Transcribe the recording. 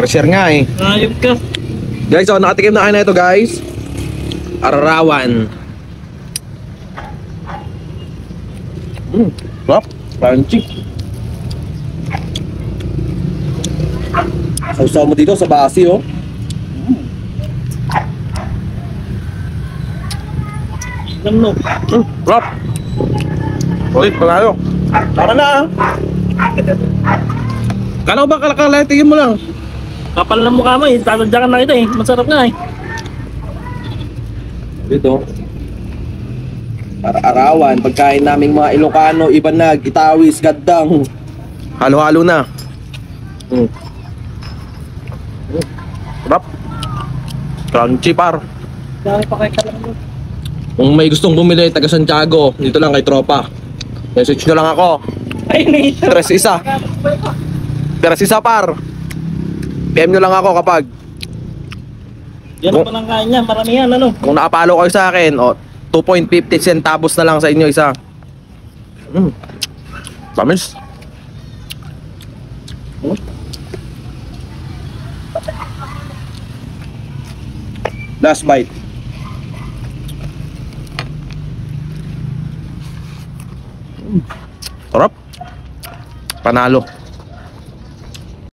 Share nga eh. Ayop ka. Guys, so nakatikim na kayo na ito guys. Ararawan. Sarap. Crunchy. Sausaw mo dito sa basi oh. Ano? Sarap. Ulit, panalo. Tara na ah. Kala ko ba kalakalatingin mo lang? Kapal na mukha mo eh. Tatadyakan na kita eh. Masarap nga eh. Dito. Arawan, pagkain naming mga Ilocano, Ibanag, Itawis, Gaddang. Halo-halo na. Sarap. Crunchy par. Dami pa kay kalang mo. Kung may gustong bumili, taga Santiago, dito lang kay Tropa. Message nyo lang ako. Ay, nito. Tres isa par. PM nyo lang ako kapag Yan pa lang kain niya. Maramihan ano. kung nakapalo kayo sa akin, 2.50 centavos na lang sa inyo isa. Tamis. Last bite. Sarap. Panalo.